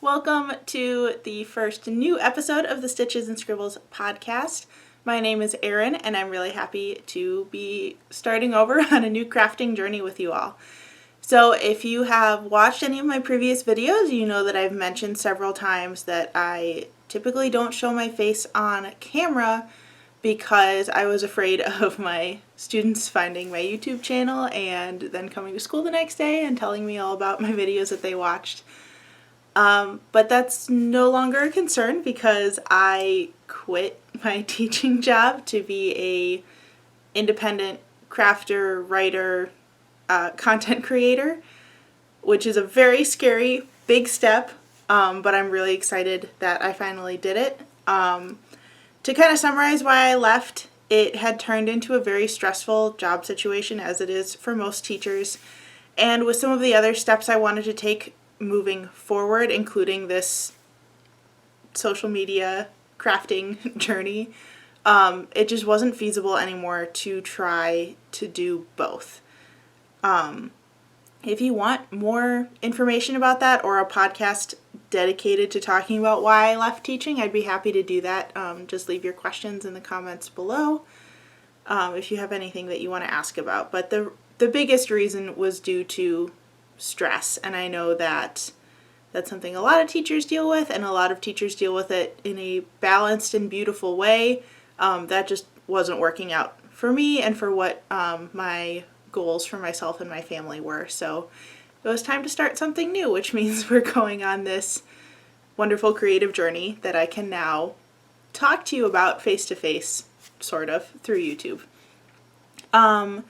Welcome to the first new episode of the Stitches and Scribbles podcast. My name is Erin, and I'm really happy to be starting over on a new crafting journey with you all. So if you have watched any of my previous videos, you know that I've mentioned several times that I typically don't show my face on camera because I was afraid of my students finding my YouTube channel and then coming to school the next day and telling me all about my videos that they watched. But that's no longer a concern because I quit my teaching job to be a independent crafter, writer, content creator, which is a very scary, big step, but I'm really excited that I finally did it. To kind of summarize why I left, it had turned into a very stressful job situation, as it is for most teachers, and with some of the other steps I wanted to take moving forward, including this social media crafting journey, it just wasn't feasible anymore to try to do both. If you want more information about that or a podcast dedicated to talking about why I left teaching, I'd be happy to do that. Just leave your questions in the comments below if you have anything that you want to ask about. But the biggest reason was due to stress, and I know that that's something a lot of teachers deal with, and a lot of teachers deal with it in a balanced and beautiful way. That just wasn't working out for me and for what my goals for myself and my family were. So it was time to start something new, which means we're going on this wonderful creative journey that I can now talk to you about face-to-face, sort of, through YouTube. I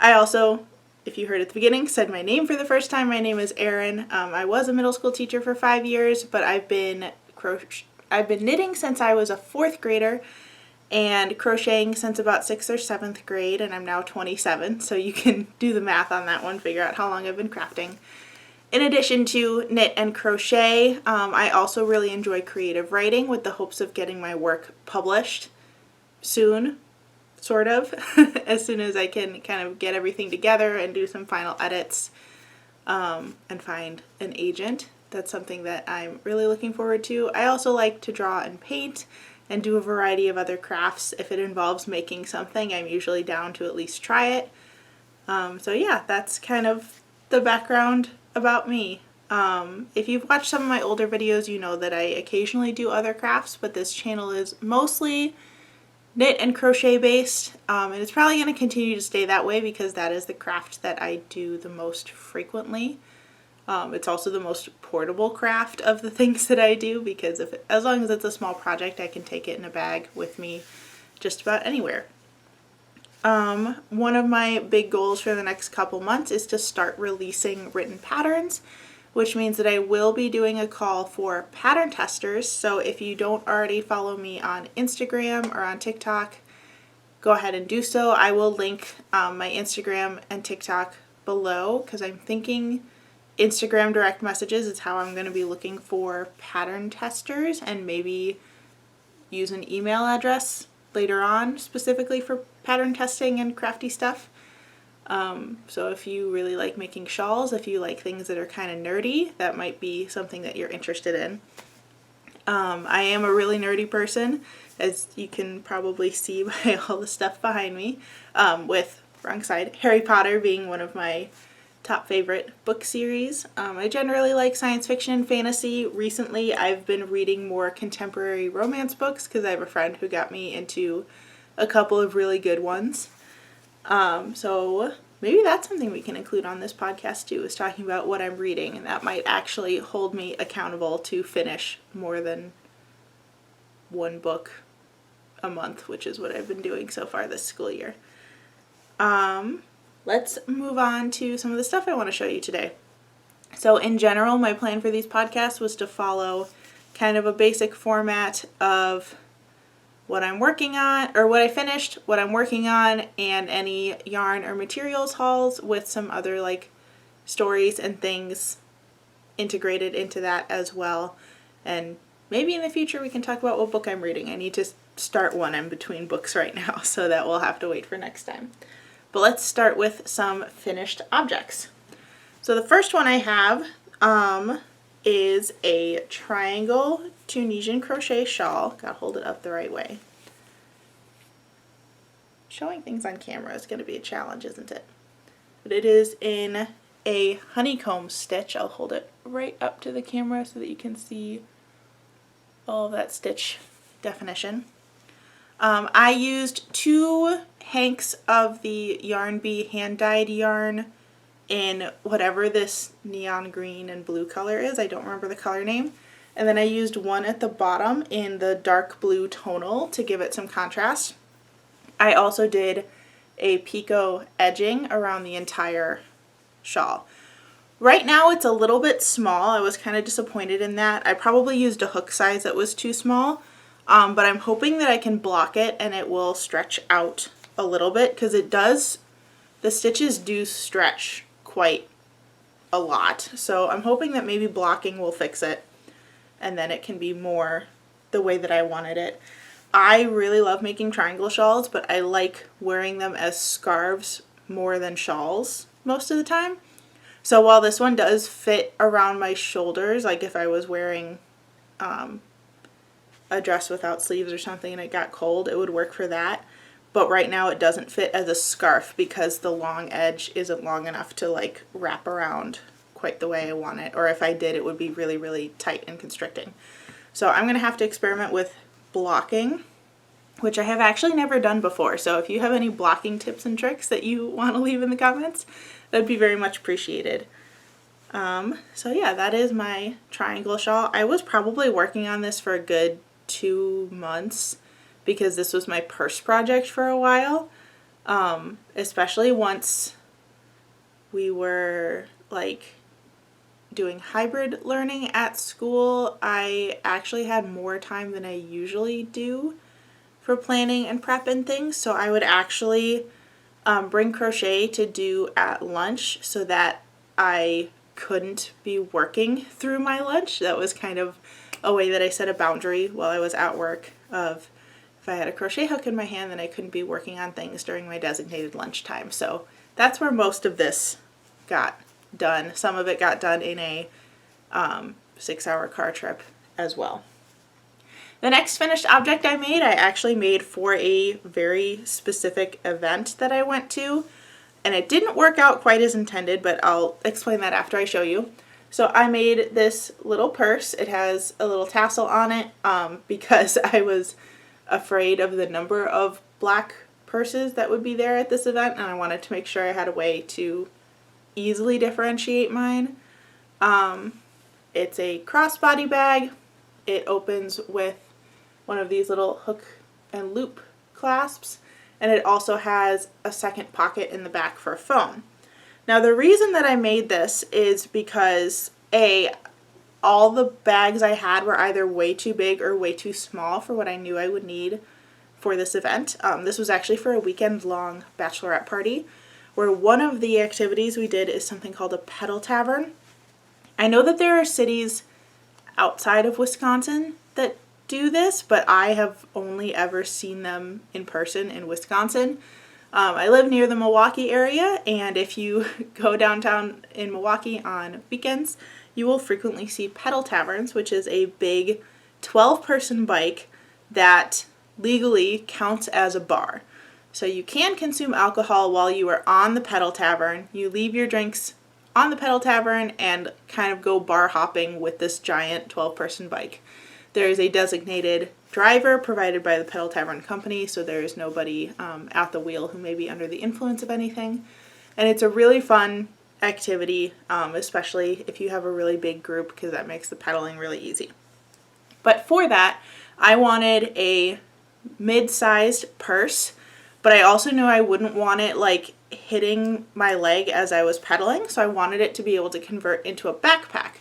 also, if you heard at the beginning, said my name for the first time. My name is Erin. I was a middle school teacher for 5 years, but I've been knitting since I was a 4th grader and crocheting since about 6th or 7th grade, and I'm now 27, so you can do the math on that one, figure out how long I've been crafting. In addition to knit and crochet, I also really enjoy creative writing with the hopes of getting my work published soon. Sort of, as soon as I can kind of get everything together and do some final edits and find an agent. That's something that I'm really looking forward to. I also like to draw and paint and do a variety of other crafts. If it involves making something, I'm usually down to at least try it. So yeah, that's kind of the background about me. If you've watched some of my older videos, you know that I occasionally do other crafts, but this channel is mostly knit and crochet based, and it's probably going to continue to stay that way because that is the craft that I do the most frequently. It's also the most portable craft of the things that I do because as long as it's a small project, I can take it in a bag with me just about anywhere. One of my big goals for the next couple months is to start releasing written patterns, which means that I will be doing a call for pattern testers. So if you don't already follow me on Instagram or on TikTok, go ahead and do so. I will link my Instagram and TikTok below because I'm thinking Instagram direct messages is how I'm going to be looking for pattern testers, and maybe use an email address later on specifically for pattern testing and crafty stuff. So if you really like making shawls, if you like things that are kind of nerdy, that might be something that you're interested in. I am a really nerdy person, as you can probably see by all the stuff behind me, with, wrong side, Harry Potter being one of my top favorite book series. I generally like science fiction and fantasy. Recently, I've been reading more contemporary romance books because I have a friend who got me into a couple of really good ones. So maybe that's something we can include on this podcast too, is talking about what I'm reading, and that might actually hold me accountable to finish more than one book a month, which is what I've been doing so far this school year. Let's move on to some of the stuff I want to show you today. So in general, my plan for these podcasts was to follow kind of a basic format of what I'm working on, or what I finished, what I'm working on, and any yarn or materials hauls with some other like stories and things integrated into that as well. And maybe in the future we can talk about what book I'm reading. I need to start one. I'm between books right now, so that will have to wait for next time. But let's start with some finished objects. So the first one I have is a triangle Tunisian crochet shawl. Gotta hold it up the right way. Showing things on camera is going to be a challenge, isn't it? But it is in a honeycomb stitch. I'll hold it right up to the camera so that you can see all of that stitch definition. I used 2 hanks of the Yarn Bee hand-dyed yarn in whatever this neon green and blue color is. I don't remember the color name. And then I used 1 at the bottom in the dark blue tonal to give it some contrast. I also did a picot edging around the entire shawl. Right now it's a little bit small. I was kind of disappointed in that. I probably used a hook size that was too small, but I'm hoping that I can block it and it will stretch out a little bit, because it does, the stitches do stretch quite a lot. So I'm hoping that maybe blocking will fix it and then it can be more the way that I wanted it. I really love making triangle shawls, but I like wearing them as scarves more than shawls most of the time. So while this one does fit around my shoulders, like if I was wearing a dress without sleeves or something and it got cold, it would work for that. But right now it doesn't fit as a scarf because the long edge isn't long enough to like wrap around quite the way I want it. Or if I did, it would be really, really tight and constricting. So I'm going to have to experiment with blocking, which I have actually never done before. So if you have any blocking tips and tricks that you want to leave in the comments, that'd be very much appreciated. So yeah, that is my triangle shawl. I was probably working on this for a good 2 months because this was my purse project for a while. Especially once we were like doing hybrid learning at school, I actually had more time than I usually do for planning and prep and things. So I would actually bring crochet to do at lunch so that I couldn't be working through my lunch. That was kind of a way that I set a boundary while I was at work of if I had a crochet hook in my hand, then I couldn't be working on things during my designated lunchtime. So that's where most of this got done. Some of it got done in a 6-hour car trip as well. The next finished object I actually made for a very specific event that I went to, and it didn't work out quite as intended, but I'll explain that after I show you. So I made this little purse. It has a little tassel on it because I was afraid of the number of black purses that would be there at this event, and I wanted to make sure I had a way to easily differentiate mine. It's a crossbody bag. It opens with one of these little hook and loop clasps, and it also has a second pocket in the back for a phone. Now the reason that I made this is because all the bags I had were either way too big or way too small for what I knew I would need for this event. This was actually for a weekend-long bachelorette party, where one of the activities we did is something called a pedal tavern. I know that there are cities outside of Wisconsin that do this, but I have only ever seen them in person in Wisconsin. I live near the Milwaukee area, and if you go downtown in Milwaukee on weekends, you will frequently see pedal taverns, which is a big 12-person bike that legally counts as a bar. So you can consume alcohol while you are on the pedal tavern. You leave your drinks on the pedal tavern and kind of go bar hopping with this giant 12-person bike. There is a designated driver provided by the pedal tavern company, so there is nobody at the wheel who may be under the influence of anything. And it's a really fun activity, especially if you have a really big group, because that makes the pedaling really easy. But for that, I wanted a mid-sized purse, but I also knew I wouldn't want it like hitting my leg as I was pedaling, so I wanted it to be able to convert into a backpack.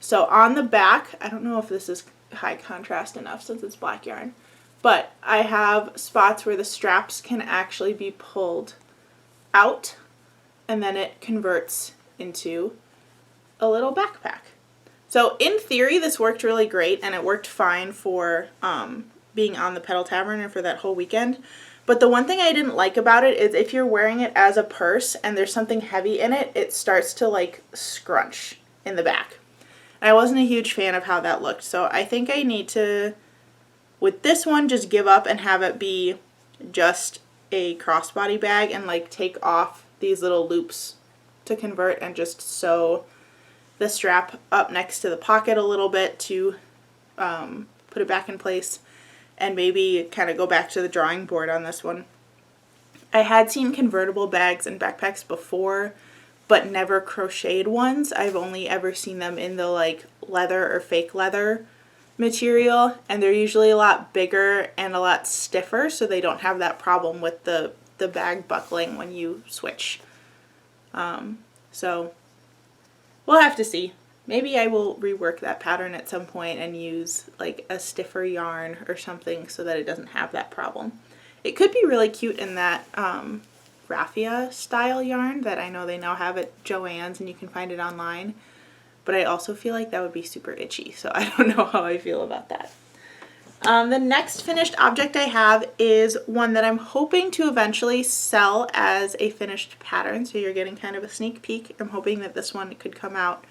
So on the back, I don't know if this is high contrast enough since it's black yarn, but I have spots where the straps can actually be pulled out, and then it converts into a little backpack. So in theory, this worked really great, and it worked fine for being on the pedal tavern and for that whole weekend. But the one thing I didn't like about it is if you're wearing it as a purse and there's something heavy in it, it starts to like scrunch in the back. And I wasn't a huge fan of how that looked. So I think I need to, with this one, just give up and have it be just a crossbody bag and like take off these little loops to convert and just sew the strap up next to the pocket a little bit to put it back in place, and maybe kind of go back to the drawing board on this one. I had seen convertible bags and backpacks before, but never crocheted ones. I've only ever seen them in the like leather or fake leather material, and they're usually a lot bigger and a lot stiffer, so they don't have that problem with the bag buckling when you switch. So we'll have to see. Maybe I will rework that pattern at some point and use like a stiffer yarn or something so that it doesn't have that problem. It could be really cute in that raffia style yarn that I know they now have at Joann's and you can find it online. But I also feel like that would be super itchy, so I don't know how I feel about that. The next finished object I have is one that I'm hoping to eventually sell as a finished pattern, so you're getting kind of a sneak peek. I'm hoping that this one could come out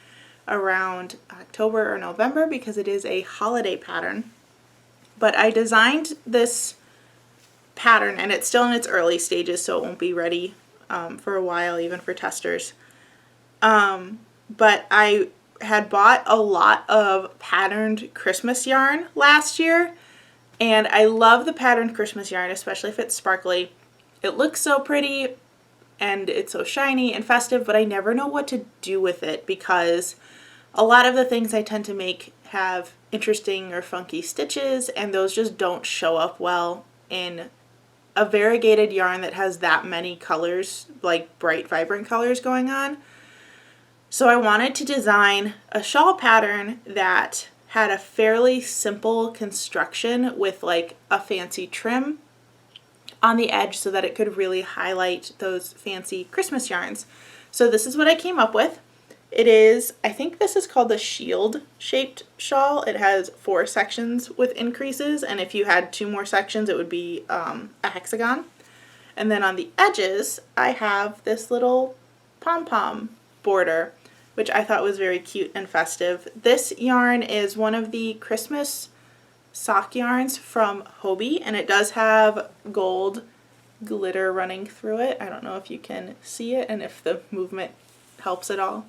around October or November because it is a holiday pattern. But I designed this pattern, and it's still in its early stages, so it won't be ready for a while, even for testers. But I had bought a lot of patterned Christmas yarn last year, and I love the patterned Christmas yarn, especially if it's sparkly. It looks so pretty and it's so shiny and festive, but I never know what to do with it because a lot of the things I tend to make have interesting or funky stitches, and those just don't show up well in a variegated yarn that has that many colors, like bright, vibrant colors going on. So I wanted to design a shawl pattern that had a fairly simple construction with like a fancy trim on the edge so that it could really highlight those fancy Christmas yarns. So this is what I came up with. It is, I think this is called the shield shaped shawl. It has 4 sections with increases, and if you had 2 more sections it would be a hexagon. And then on the edges I have this little pom-pom border, which I thought was very cute and festive. This yarn is one of the Christmas sock yarns from Hobbii, and it does have gold glitter running through it. I don't know if you can see it and if the movement helps at all.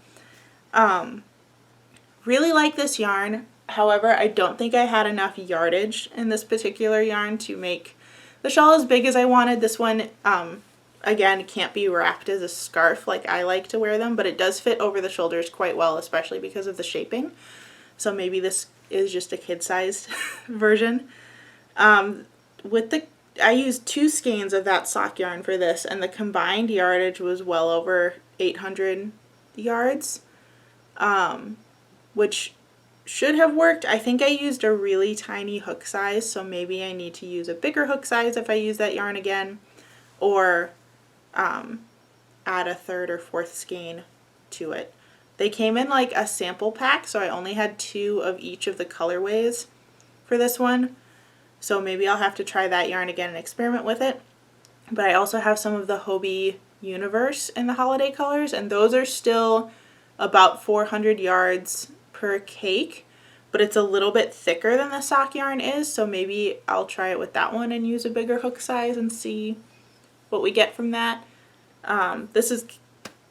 Really like this yarn. However, I don't think I had enough yardage in this particular yarn to make the shawl as big as I wanted. This one, again, can't be wrapped as a scarf like I like to wear them, but it does fit over the shoulders quite well, especially because of the shaping. So maybe this is just a kid-sized version. I used 2 skeins of that sock yarn for this, and the combined yardage was well over 800 yards, which should have worked. I think I used a really tiny hook size, so maybe I need to use a bigger hook size if I use that yarn again, or add a 3rd or 4th skein to it. They came in like a sample pack, so I only had 2 of each of the colorways for this one. So maybe I'll have to try that yarn again and experiment with it. But I also have some of the Hobbii Universe in the holiday colors, and those are still about 400 yards per cake, but it's a little bit thicker than the sock yarn is, so maybe I'll try it with that one and use a bigger hook size and see what we get from that. This is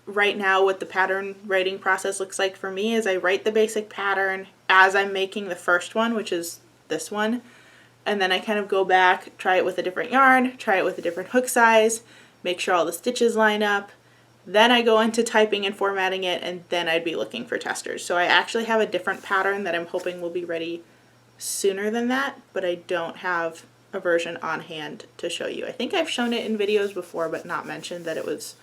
right now what the pattern writing process looks like for me is I write the basic pattern as I'm making the first one, which is this one, and then I kind of go back, try it with a different yarn, try it with a different hook size, make sure all the stitches line up. Then I go into typing and formatting it, and then I'd be looking for testers. So I actually have a different pattern that I'm hoping will be ready sooner than that, but I don't have a version on hand to show you. I think I've shown it in videos before, but not mentioned that it was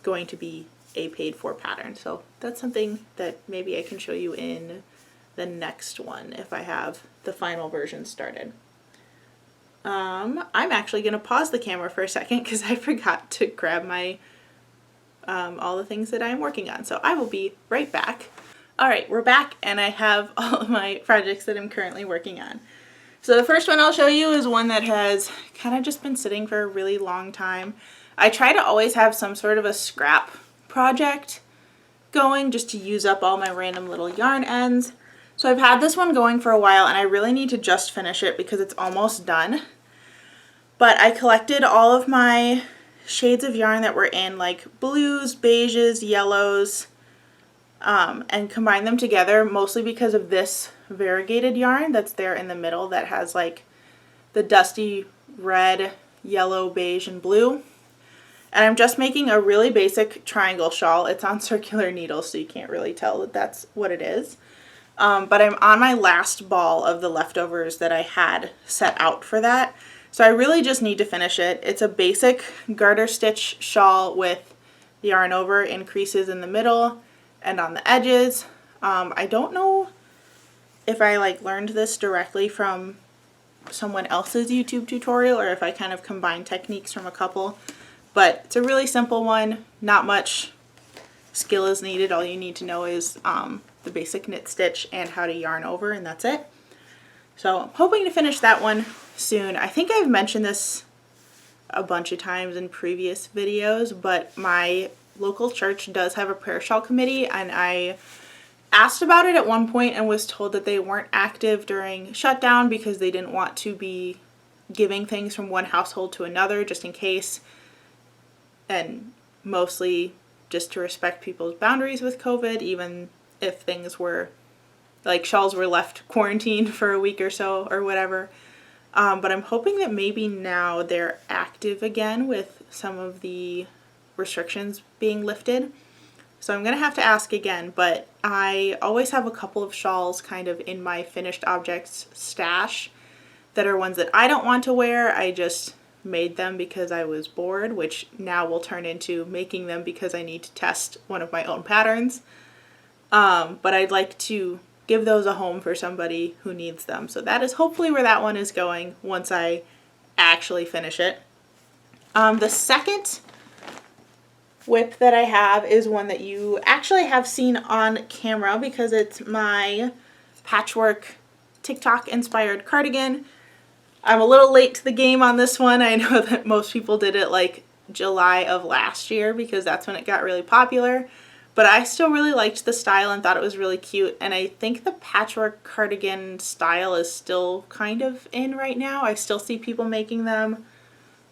going to be a paid for pattern. So that's something that maybe I can show you in the next one if I have the final version started. I'm actually going to pause the camera for a second because I forgot to grab my all the things that I'm working on. So I will be right back. Alright, we're back, and I have all of my projects that I'm currently working on. So the first one I'll show you is one that has kind of just been sitting for a really long time. I try to always have some sort of a scrap project going just to use up all my random little yarn ends. So I've had this one going for a while and I really need to just finish it because it's almost done. But I collected all of my shades of yarn that were in like blues, beiges, yellows, and combined them together mostly because of this variegated yarn that's there in the middle that has like the dusty red, yellow, beige, and blue. And I'm just making a really basic triangle shawl. It's on circular needles, so you can't really tell that that's what it is. But I'm on my last ball of the leftovers that I had set out for that. So I really just need to finish it. It's a basic garter stitch shawl with the yarn over in creases in the middle and on the edges. I don't know if I like learned this directly from someone else's YouTube tutorial or if I kind of combined techniques from a couple. But it's a really simple one. Not much skill is needed. All you need to know is the basic knit stitch and how to yarn over, and that's it. So I'm hoping to finish that one soon. I think I've mentioned this a bunch of times in previous videos, but my local church does have a prayer shawl committee, and I asked about it at one point and was told that they weren't active during shutdown because they didn't want to be giving things from one household to another just in case, and mostly just to respect people's boundaries with COVID, even if things were like shawls were left quarantined for a week or so or whatever. But I'm hoping that maybe now they're active again with some of the restrictions being lifted. So I'm going to have to ask again, but I always have a couple of shawls kind of in my finished objects stash that are ones that I don't want to wear. I just made them because I was bored, which now will turn into making them because I need to test one of my own patterns. But I'd like to give those a home for somebody who needs them. So that is hopefully where that one is going once I actually finish it. The second whip that I have is one that you actually have seen on camera because it's my patchwork TikTok inspired cardigan. I'm a little late to the game on this one. I know that most people did it like July of last year because that's when it got really popular. But I still really liked the style and thought it was really cute. And I think the patchwork cardigan style is still kind of in right now. I still see people making them,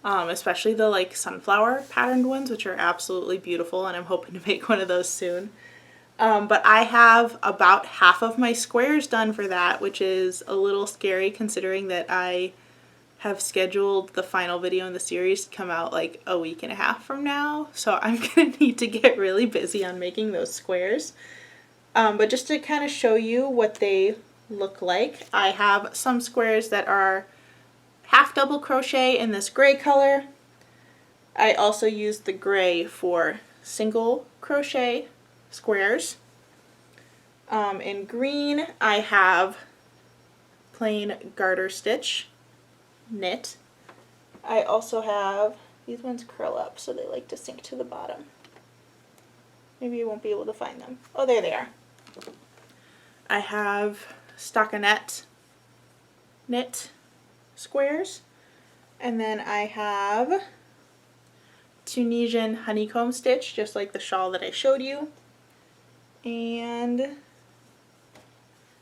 especially the like sunflower patterned ones, which are absolutely beautiful. And I'm hoping to make one of those soon. But I have about half of my squares done for that, which is a little scary considering that I have scheduled the final video in the series to come out like a week and a half from now. So I'm going to need to get really busy on making those squares. But just to kind of show you what they look like, I have some squares that are half double crochet in this gray color. I also used the gray for single crochet squares. In green, I have plain garter stitch knit. I also have, these ones curl up so they like to sink to the bottom. Maybe you won't be able to find them. Oh, there they are. I have stockinette knit squares, and then I have Tunisian honeycomb stitch, just like the shawl that I showed you, and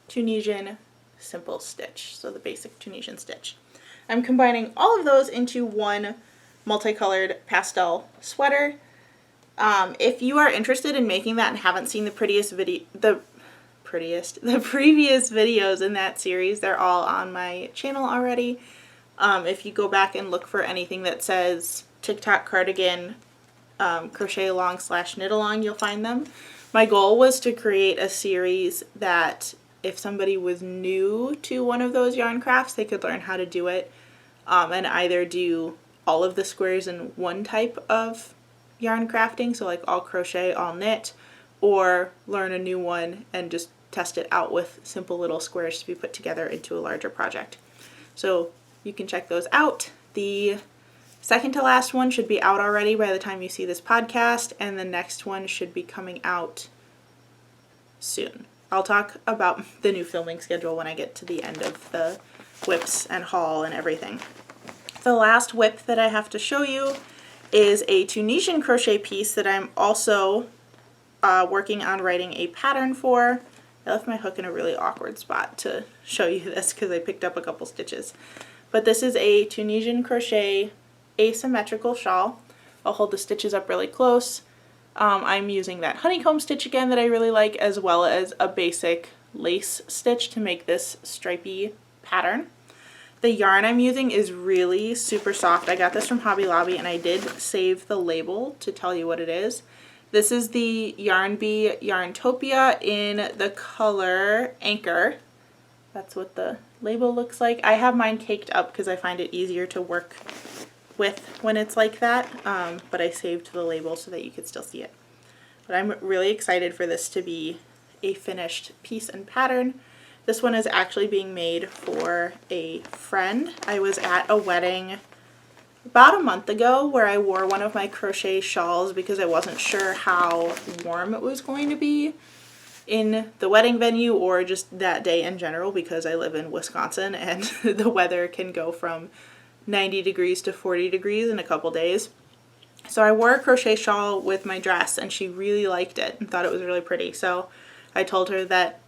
Tunisian simple stitch, so the basic Tunisian stitch. I'm combining all of those into one multicolored pastel sweater. If you are interested in making that and haven't seen the previous videos in that series, they're all on my channel already. If you go back and look for anything that says TikTok cardigan crochet along / knit along, you'll find them. My goal was to create a series that if somebody was new to one of those yarn crafts, they could learn how to do it and either do all of the squares in one type of yarn crafting, so like all crochet, all knit, or learn a new one and just test it out with simple little squares to be put together into a larger project. So you can check those out. The second to last one should be out already by the time you see this podcast, and the next one should be coming out soon. I'll talk about the new filming schedule when I get to the end of the whips and haul and everything. The last whip that I have to show you is a Tunisian crochet piece that I'm also working on writing a pattern for. I left my hook in a really awkward spot to show you this because I picked up a couple stitches. But this is a Tunisian crochet asymmetrical shawl. I'll hold the stitches up really close. I'm using that honeycomb stitch again that I really like, as well as a basic lace stitch to make this stripy pattern. The yarn I'm using is really super soft. I got this from Hobby Lobby and I did save the label to tell you what it is. This is the Yarn Bee Yarntopia in the color Anchor. That's what the label looks like. I have mine caked up because I find it easier to work with when it's like that, but I saved the label so that you could still see it. But I'm really excited for this to be a finished piece and pattern. This one is actually being made for a friend. I was at a wedding about a month ago where I wore one of my crochet shawls because I wasn't sure how warm it was going to be in the wedding venue or just that day in general, because I live in Wisconsin and the weather can go from 90 degrees to 40 degrees in a couple days. So I wore a crochet shawl with my dress and she really liked it and thought it was really pretty. So I told her that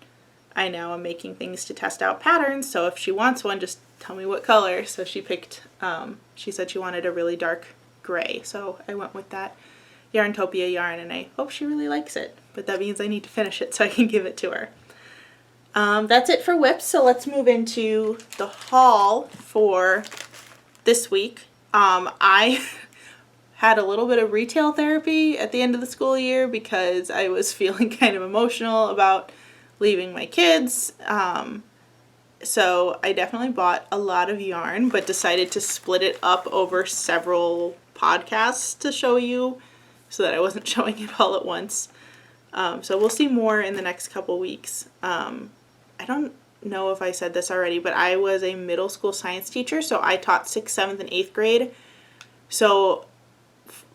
I now am making things to test out patterns, so if she wants one, just tell me what color. So she picked, she said she wanted a really dark gray, so I went with that Yarntopia yarn and I hope she really likes it. But that means I need to finish it so I can give it to her. That's it for WIPs, so let's move into the haul for this week. I had a little bit of retail therapy at the end of the school year because I was feeling kind of emotional about leaving my kids. So I definitely bought a lot of yarn, but decided to split it up over several podcasts to show you so that I wasn't showing it all at once. So we'll see more in the next couple weeks. I don't know if I said this already, but I was a middle school science teacher, so I taught 6th, 7th, and 8th grade. So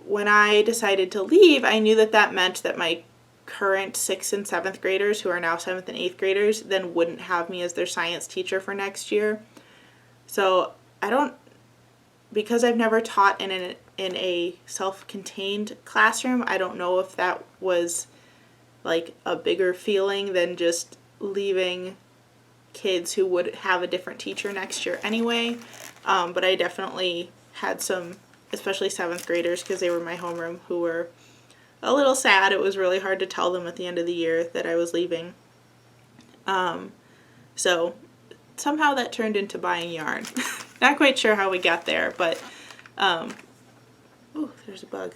when I decided to leave, I knew that that meant that my current 6th and 7th graders, who are now 7th and 8th graders, then wouldn't have me as their science teacher for next year. So because I've never taught in a self-contained classroom, I don't know if that was like a bigger feeling than just leaving kids who would have a different teacher next year anyway. But I definitely had some, especially 7th graders, because they were my homeroom, who were a little sad. It was really hard to tell them at the end of the year that I was leaving. So somehow that turned into buying yarn. Not quite sure how we got there, but oh, there's a bug.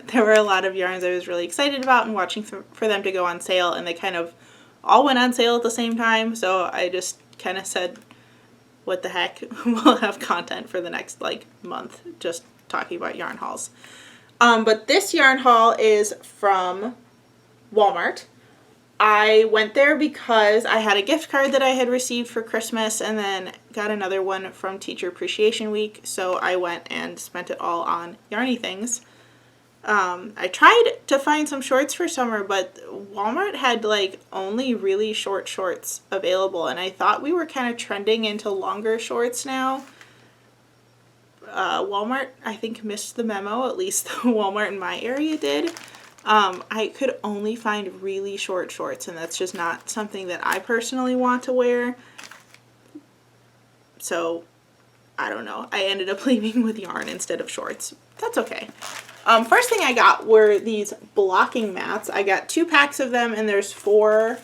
There were a lot of yarns I was really excited about and watching for them to go on sale, and they kind of all went on sale at the same time, so I just kind of said, what the heck, we'll have content for the next month just talking about yarn hauls. But this yarn haul is from Walmart. I went there because I had a gift card that I had received for Christmas and then got another one from Teacher Appreciation Week, so I went and spent it all on yarny things. I tried to find some shorts for summer, but Walmart had only really short shorts available, and I thought we were kind of trending into longer shorts now. Walmart, I think, missed the memo, at least the Walmart in my area did. I could only find really short shorts, and that's just not something that I personally want to wear. So, I don't know. I ended up leaving with yarn instead of shorts. That's okay. First thing I got were these blocking mats. I got 2 packs of them, and there's 4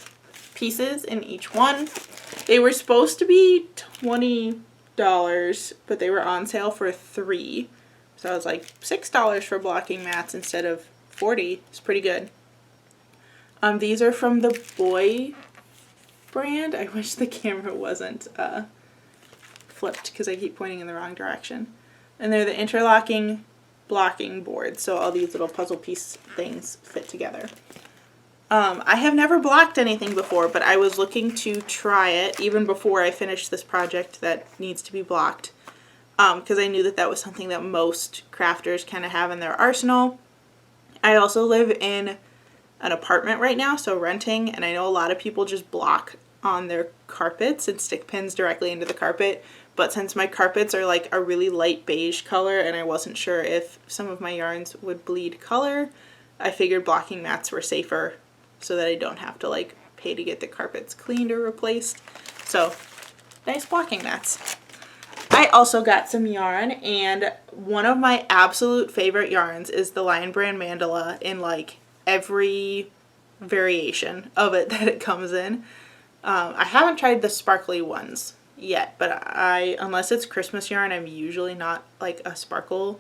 pieces in each one. They were supposed to be $20, but they were on sale for $3. So I was like, $6 for blocking mats instead of $40. It's pretty good. These are from the Boy brand. I wish the camera wasn't flipped because I keep pointing in the wrong direction. And they're the interlocking blocking boards, so all these little puzzle piece things fit together. I have never blocked anything before, but I was looking to try it even before I finished this project that needs to be blocked, because I knew that that was something that most crafters kind of have in their arsenal. I also live in an apartment right now, so renting, and I know a lot of people just block on their carpets and stick pins directly into the carpet, but since my carpets are like a really light beige color and I wasn't sure if some of my yarns would bleed color, I figured blocking mats were safer so that I don't have to pay to get the carpets cleaned or replaced. So nice blocking mats. I also got some yarn, and one of my absolute favorite yarns is the Lion Brand Mandala in like every variation of it that it comes in. I haven't tried the sparkly ones yet, but unless it's Christmas yarn, I'm usually not like a sparkle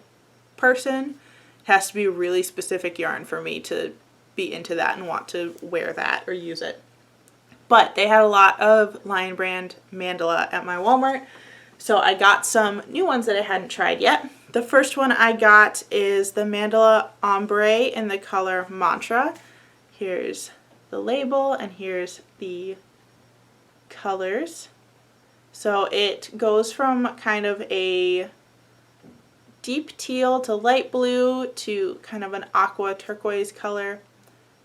person. It has to be a really specific yarn for me to be into that and want to wear that or use it. But they had a lot of Lion Brand Mandala at my Walmart, so I got some new ones that I hadn't tried yet. The first one I got is the Mandala Ombre in the color Mantra. Here's the label and here's the colors. So it goes from kind of a deep teal to light blue to kind of an aqua turquoise color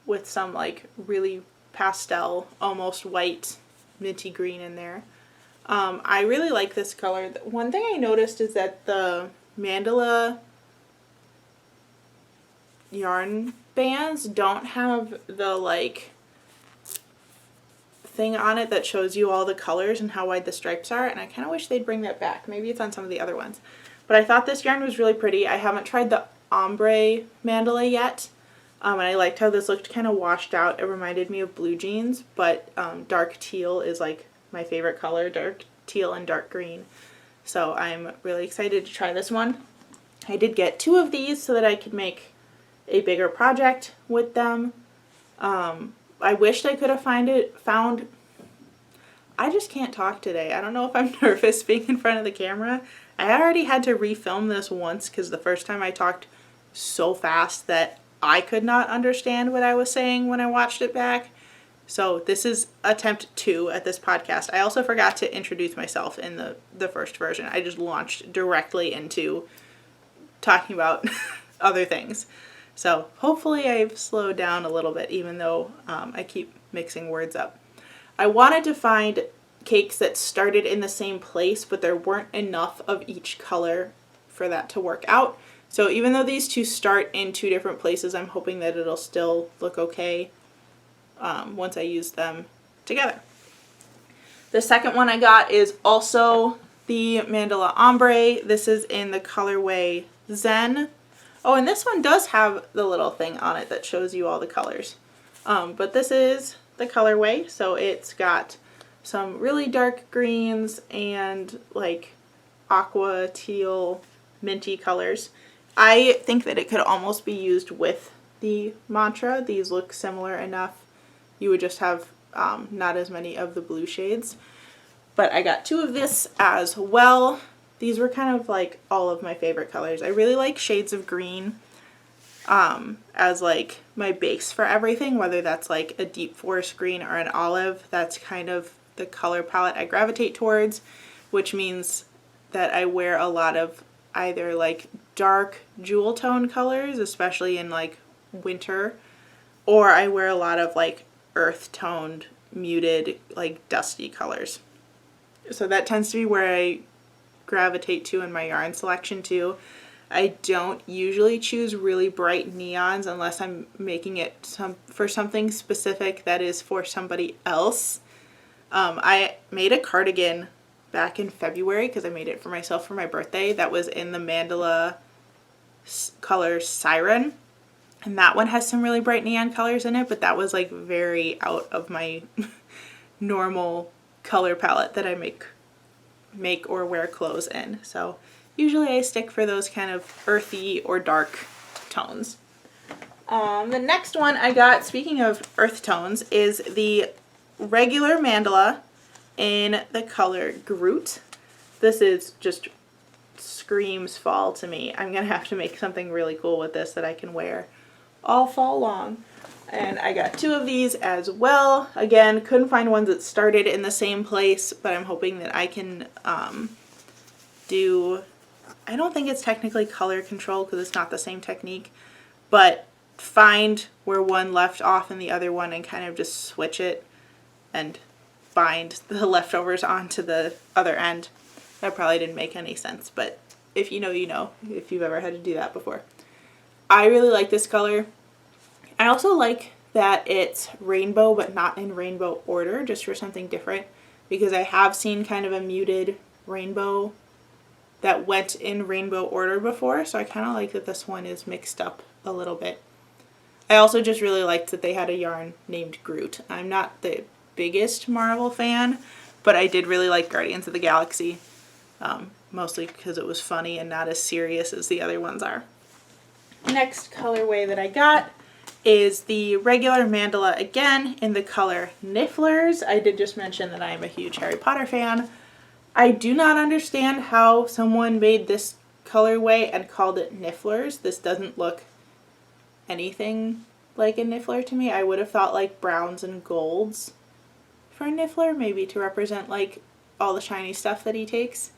with some like really pastel, almost white, minty green in there. I really like this color. One thing I noticed is that the mandala yarn bands don't have the like thing on it that shows you all the colors and how wide the stripes are, and I kind of wish they'd bring that back. Maybe it's on some of the other ones. But I thought this yarn was really pretty. I haven't tried the ombre mandala yet, and I liked how this looked kind of washed out. It reminded me of blue jeans, but dark teal is like my favorite color, dark teal and dark green. So I'm really excited to try this one. I did get 2 of these so that I could make a bigger project with them. I wished I could have found, I just can't talk today. I don't know if I'm nervous being in front of the camera. I already had to refilm this once because the first time I talked so fast that I could not understand what I was saying when I watched it back. So this is attempt 2 at this podcast. I also forgot to introduce myself in the first version. I just launched directly into talking about other things. So hopefully I've slowed down a little bit, even though I keep mixing words up. I wanted to find cakes that started in the same place, but there weren't enough of each color for that to work out. So even though these 2 start in 2 different places, I'm hoping that it'll still look okay once I use them together. The second one I got is also the Mandala Ombre. This is in the colorway Zen. Oh, and this one does have the little thing on it that shows you all the colors. But this is the colorway, so it's got some really dark greens and like aqua, teal, minty colors. I think that it could almost be used with the Mantra. These look similar enough. You would just have not as many of the blue shades. But I got 2 of this as well. These were kind of like all of my favorite colors. I really like shades of green as like my base for everything, whether that's like a deep forest green or an olive. That's kind of the color palette I gravitate towards, which means that I wear a lot of either like dark jewel tone colors, especially in like winter, or I wear a lot of like earth toned, muted, like dusty colors. So that tends to be where I gravitate to in my yarn selection too. I don't usually choose really bright neons unless I'm making it for something specific that is for somebody else. I made a cardigan back in February because I made it for myself for my birthday that was in the Mandala color Siren, and that one has some really bright neon colors in it, but that was like very out of my normal color palette that I make or wear clothes in. So usually I stick for those kind of earthy or dark tones. The next one I got, speaking of earth tones, is the regular mandala in the color Groot. This is just screams fall to me. I'm gonna have to make something really cool with this that I can wear all fall long. And I got 2 of these as well. Again, couldn't find ones that started in the same place, but I'm hoping that I can do, I don't think it's technically color control because it's not the same technique, but find where one left off in the other one and kind of just switch it and bind the leftovers onto the other end. That probably didn't make any sense, but if you know, you know, if you've ever had to do that before. I really like this color. I also like that it's rainbow but not in rainbow order, just for something different, because I have seen kind of a muted rainbow that went in rainbow order before, so I kind of like that this one is mixed up a little bit. I also just really liked that they had a yarn named Groot. I'm not the biggest Marvel fan, but I did really like Guardians of the Galaxy, mostly because it was funny and not as serious as the other ones are. Next colorway that I got is the regular mandala, again in the color Nifflers. I did just mention that I am a huge Harry Potter fan. I do not understand how someone made this colorway and called it Nifflers. This doesn't look anything like a Niffler to me. I would have thought like browns and golds for a Niffler, maybe to represent like all the shiny stuff that he takes.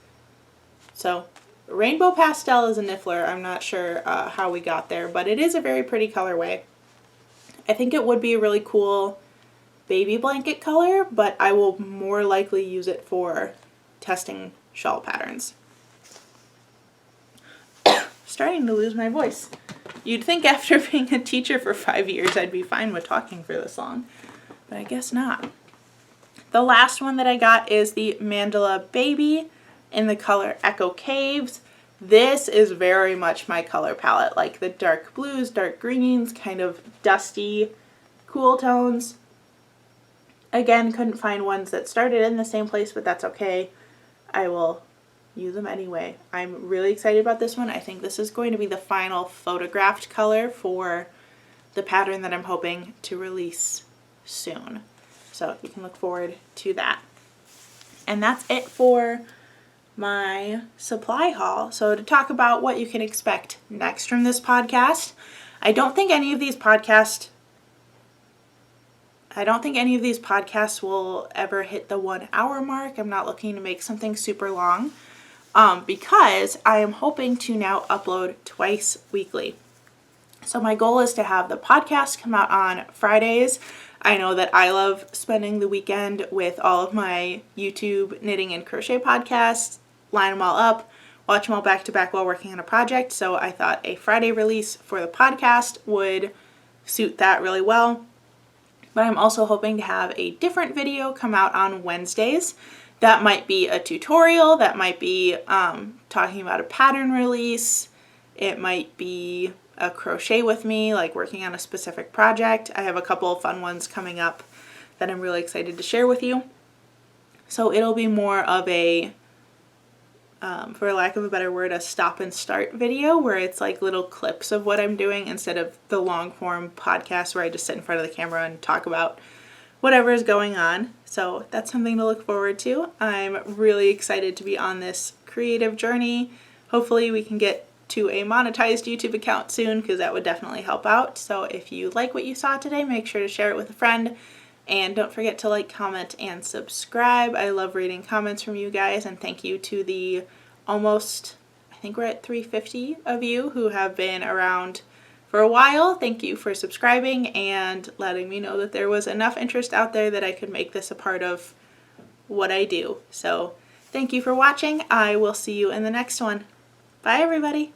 So rainbow pastel is a Niffler. I'm not sure how we got there, but it is a very pretty colorway. I think it would be a really cool baby blanket color, but I will more likely use it for testing shawl patterns. Starting to lose my voice. You'd think after being a teacher for 5 years I'd be fine with talking for this long, but I guess not. The last one that I got is the Mandala Baby in the color Echo Caves. This is very much my color palette, like the dark blues, dark greens, kind of dusty, cool tones. Again, couldn't find ones that started in the same place, but that's okay. I will use them anyway. I'm really excited about this one. I think this is going to be the final photographed color for the pattern that I'm hoping to release soon. So you can look forward to that. And that's it for my supply haul. So to talk about what you can expect next from this podcast, I don't think any of these podcasts will ever hit the 1 hour mark. I'm not looking to make something super long because I am hoping to now upload twice weekly. So my goal is to have the podcast come out on Fridays. I know that I love spending the weekend with all of my YouTube knitting and crochet podcasts, line them all up, watch them all back to back while working on a project. So I thought a Friday release for the podcast would suit that really well. But I'm also hoping to have a different video come out on Wednesdays. That might be a tutorial, that might be talking about a pattern release, it might be a crochet with me, like working on a specific project. I have a couple of fun ones coming up that I'm really excited to share with you. So it'll be more of a, for lack of a better word, a stop and start video where it's like little clips of what I'm doing instead of the long form podcast where I just sit in front of the camera and talk about whatever is going on. So that's something to look forward to. I'm really excited to be on this creative journey. Hopefully we can get to a monetized YouTube account soon, because that would definitely help out. So if you like what you saw today, make sure to share it with a friend. And don't forget to like, comment, and subscribe. I love reading comments from you guys, and thank you to the almost, I think we're at 350 of you who have been around for a while. Thank you for subscribing and letting me know that there was enough interest out there that I could make this a part of what I do. So thank you for watching. I will see you in the next one. Bye everybody.